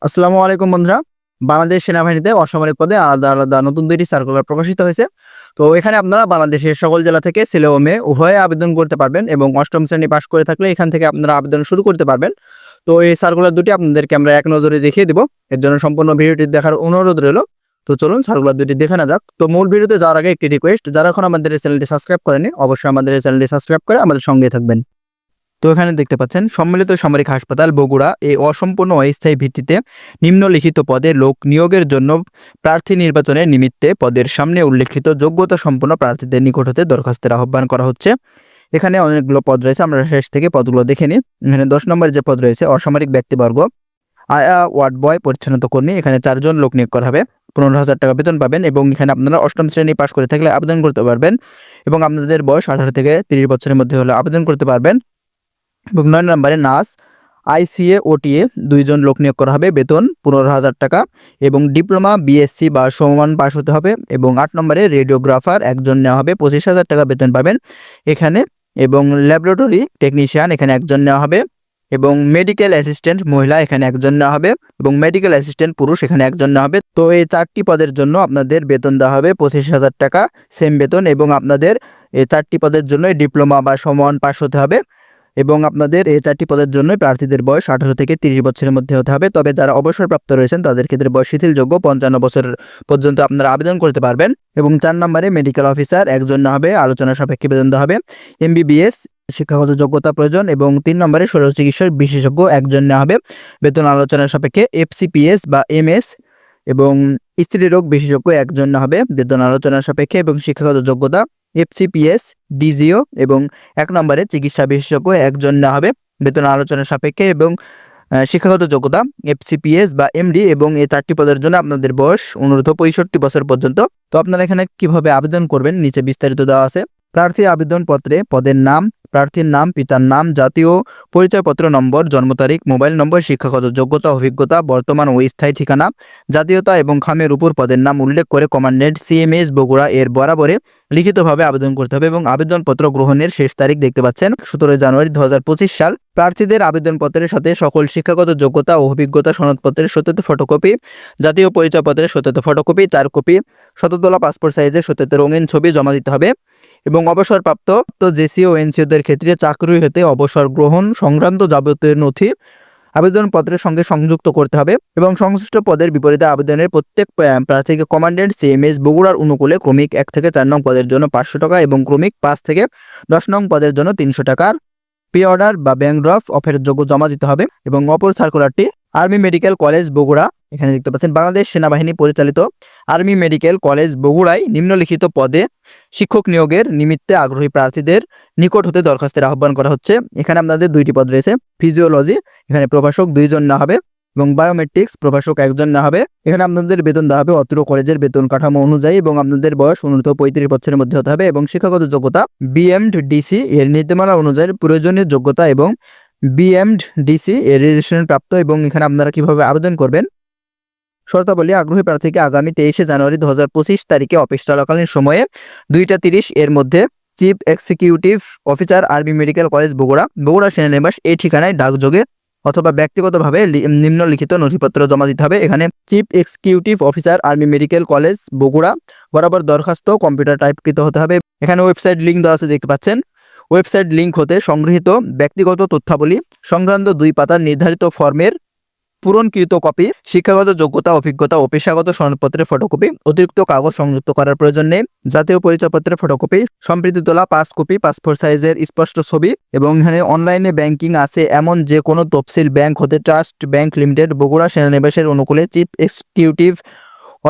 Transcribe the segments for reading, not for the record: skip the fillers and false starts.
আসসালামু আলাইকুম বন্ধুরা। বাংলাদেশ সেনাবাহিনীতে অসামরিক পদে আলাদা, আলাদা নতুন ২টি সার্কুলার প্রকাশিত হয়েছে। তো এখানে আপনারা বাংলাদেশের সকল জেলা থেকে ছেলে ও মেয়ে উভয়ে আবেদন করতে পারবেন এবং ৮ম শ্রেণী পাস করে থাকলে এখান থেকে আপনারা আবেদন শুরু করতে পারবেন। তো এই সার্কুলার দুটি আপনাদেরকে আমরা এক নজরে দেখিয়ে দিব। এর জন্য সম্পূর্ণ ভিডিওটি দেখার অনুরোধ রইল। তো চলুন সার্কুলার দুটি দেখে নেওয়া যাক। তো মূল ভিডিওতে যাওয়ার আগে একটি রিকোয়েস্ট, যারা এখন আমাদের এই চ্যানেলটি সাবস্ক্রাইব করেনি অবশ্যই আমাদের এই চ্যানেলটি সাবস্ক্রাইব করে আমাদের সঙ্গে থাকবেন। তো এখানে দেখতে পাচ্ছেন সম্মিলিত সামরিক হাসপাতাল বগুড়া এই অসম্পূর্ণ অস্থায়ী ভিত্তিতে নিম্নলিখিত পদে লোক নিয়োগের জন্য প্রার্থী নির্বাচনের নিমিত্তে পদের সামনে উল্লেখিত যোগ্যতা সম্পন্ন প্রার্থীদের নিকট হতে দরখাস্তের আহ্বান করা হচ্ছে। এখানে অনেকগুলো পদ রয়েছে, আমরা শেষ থেকে পদগুলো দেখে নিই। এখানে 10 নম্বরে যে পদ রয়েছে অসামরিক ব্যক্তিবর্গ আয়া ওয়ার্ড বয় পরিচ্ছন্নতা কর্মী, এখানে 4 জন লোক নিয়োগ করা হবে। 15,000 টাকা বেতন পাবেন এবং এখানে আপনারা 8ম শ্রেণী পাশ করে থাকলে আবেদন করতে পারবেন এবং আপনাদের বয়স 18 থেকে 30 বছরের মধ্যে হলে আবেদন করতে পারবেন। এবং 9 নম্বরে নার্স আইসিএ ওটিএ 2 জন লোক নিয়োগ করা হবে, বেতন 15,000 টাকা এবং ডিপ্লোমা বিএসসি বা সমমান পাস হতে হবে। এবং 8 নম্বরে রেডিওগ্রাফার 1 জন নেওয়া হবে, 25,000 টাকা বেতন পাবেন এখানে। এবং ল্যাবরেটরি টেকনিশিয়ান এখানে 1 জন নেওয়া হবে এবং মেডিকেল অ্যাসিস্ট্যান্ট মহিলা এখানে 1 জন নেওয়া হবে এবং মেডিকেল অ্যাসিস্ট্যান্ট পুরুষ এখানে 1 জন নেওয়া হবে। তো এই 4টি পদের জন্য আপনাদের বেতন দেওয়া হবে 25,000 টাকা সেম বেতন এবং আপনাদের এই 4টি পদের জন্য ডিপ্লোমা বা সমমান পাস হতে হবে এবং আপনাদের এই 4টি পদের জন্য প্রার্থীদের বয়স 18 থেকে 30 বছরের মধ্যে হতে হবে। তবে যারা অবসরপ্রাপ্ত রয়েছেন তাদের ক্ষেত্রে বয়স শিথিলযোগ্য, 55 বছর পর্যন্ত আপনারা আবেদন করতে পারবেন। এবং 4 নম্বরে মেডিকেল অফিসার 1 জন নেওয়া হবে, আলোচনা সাপেক্ষে বেতন দেওয়া হবে। এমবিবিএস শিক্ষাগত যোগ্যতা প্রয়োজন এবং 3 নম্বরে শল্য চিকিৎসার বিশেষজ্ঞ 1 জন নেওয়া হবে, বেতন আলোচনার সাপেক্ষে। এফসিপিএস বা এমএস এবং স্ত্রীরোগ বিশেষজ্ঞ 1 জন নেওয়া হবে, বেতন আলোচনার সাপেক্ষে এবং শিক্ষাগত যোগ্যতা। এফসিপিএস ডিজিও এবং 1 নম্বরে চিকিৎসা বিশেষজ্ঞ 1 জন নেওয়া হবে, বেতন আলোচনার সাপেক্ষে এবং শিক্ষাগত যোগ্যতা এফসিপিএস বা এমডি এবং এই 4টি পদের জন্য আপনাদের বয়স অনূর্ধ্ব 65 বছর পর্যন্ত। তো আপনারা এখানে কিভাবে আবেদন করবেন নিচে বিস্তারিত দেওয়া আছে। প্রার্থী আবেদনপত্রে পদের নাম, প্রার্থীর নাম, পিতার নাম, জাতীয় পরিচয়পত্র নম্বর, জন্ম তারিখ, মোবাইল নম্বর, শিক্ষাগত যোগ্যতা, অভিজ্ঞতা, বর্তমান ও স্থায়ী ঠিকানা, জাতীয়তা এবং খামের উপর পদের নাম উল্লেখ করে কমান্ডেন্ট সিএমএস বগুড়া এর বরাবরে লিখিতভাবে আবেদন করতে হবে এবং আবেদনপত্র গ্রহণের শেষ তারিখ দেখতে পাচ্ছেন 17 জানুয়ারি 2025 সাল। প্রার্থীদের আবেদনপত্রের সাথে সকল শিক্ষাগত যোগ্যতা ও অভিজ্ঞতা সনদপত্রের সত্যায়িত ফটোকপি, জাতীয় পরিচয়পত্রের সত্যায়িত ফটোকপি 4 কপি, শততলা পাসপোর্ট সাইজের সত্যায়িত রঙিন ছবি জমা দিতে হবে। এবং অবসরপ্রাপ্ত জেসি ও এনসিওদের ক্ষেত্রে চাকরি হতে অবসর গ্রহণ সংক্রান্ত যাবতীয় নথি আবেদনপত্রের সঙ্গে সংযুক্ত করতে হবে এবং সংশ্লিষ্ট পদের বিপরীতে আবেদনের প্রত্যেক প্রার্থীকে কমান্ডেন্ট সিএমএস বগুড়ার অনুকূলে ক্রমিক 1 থেকে 4 নং পদের জন্য 500 টাকা এবং ক্রমিক 5 থেকে 10 নং পদের জন্য 300 টাকার পে অর্ডার বা ব্যাংক ড্রাফট অফের যোগ্য জমা দিতে হবে। এবং অপর সার্কুলারটি আর্মি মেডিকেল কলেজ বগুড়া, এখানে দেখতে পাচ্ছেন বাংলাদেশ সেনাবাহিনী পরিচালিত আর্মি মেডিকেল কলেজ বগুড়ায় নিম্নলিখিত পদে শিক্ষক নিয়োগের নিমিত্তে আগ্রহী প্রার্থীদের নিকট হতে দরখাস্তের আহ্বান করা হচ্ছে। এখানে আপনাদের 2টি পদ রয়েছে, ফিজিওলজি এখানে প্রভাষক 2 জন নেওয়া হবে এবং বায়োমেট্রিক্স প্রভাষক 1 জন নেওয়া হবে। এখানে আপনাদের বেতন দেওয়া হবে অত্র কলেজের বেতন কাঠামো অনুযায়ী এবং আপনাদের বয়স অনূর্ধ্ব 35 বছরের মধ্যে হতে হবে এবং শিক্ষাগত যোগ্যতা বিএমড ডিসি এর নীতিমালা অনুযায়ী প্রয়োজনীয় যোগ্যতা এবং বিএমড ডিসি এর রেজিস্ট্রেশন প্রাপ্ত। এবং এখানে আপনারা কিভাবে আবেদন করবেন শর্তাবলী, আগ্রহী প্রার্থীকে আগামী 23 জানুয়ারি 2025 তারিখে অফিস চলাকালীন সময়ে 2টা 30 এর মধ্যে chief executive officer army medical college Bogura, Bogura সেনানিবাস এই ঠিকানায় ডাকযোগে অথবা ব্যক্তিগতভাবে নিম্নলিখিত নথিপত্র জমা দিতে হবে। এখানে chief executive officer army medical college Bogura বরাবর দরখাস্ত কম্পিউটার টাইপকৃত হতে হবে। এখানে ওয়েবসাইট লিঙ্ক দেওয়া আছে দেখতে পাচ্ছেন। ওয়েবসাইট লিঙ্ক হতে সংগৃহীত ব্যক্তিগত তথ্যাবলী সংক্রান্ত 2 পাতার নির্ধারিত ফর্মের পূরণকৃত কপি, শিক্ষাগত যোগ্যতা, অভিজ্ঞতা ও পেশাগত সনদপত্রের ফটোকপি, অতিরিক্ত কাগজ সংযুক্ত করার প্রয়োজন নেই, জাতীয় পরিচয়পত্রের ফটোকপি, সম্প্রতি তোলা 5 কপি পাসপোর্ট সাইজের স্পষ্ট ছবি। এবং এখানে অনলাইনে ব্যাংকিং আছে এমন যে কোনো তফসিল ব্যাংক হতে ট্রাস্ট ব্যাংক লিমিটেড বগুড়া সেনানিবাসের অনুকূলে chief executive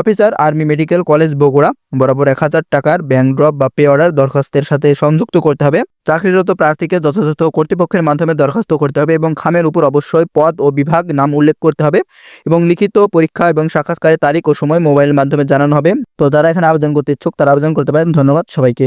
officer army medical college Bogura বরাবর 1000 টাকার ব্যাংক ড্রপ বা পে অর্ডার দরখাস্তের সাথে সংযুক্ত করতে হবে। চাকরিরত প্রার্থীকে যথাযথ কর্তৃপক্ষের মাধ্যমে দরখাস্ত করতে হবে এবং খামের উপর অবশ্যই পদ ও বিভাগ নাম উল্লেখ করতে হবে এবং লিখিত পরীক্ষা এবং সাক্ষাৎকারের তারিখ ও সময় মোবাইলের মাধ্যমে জানানো হবে। তো যারা এখানে আবেদন করতে ইচ্ছুক তারা আবেদন করতে পারেন। ধন্যবাদ সবাইকে।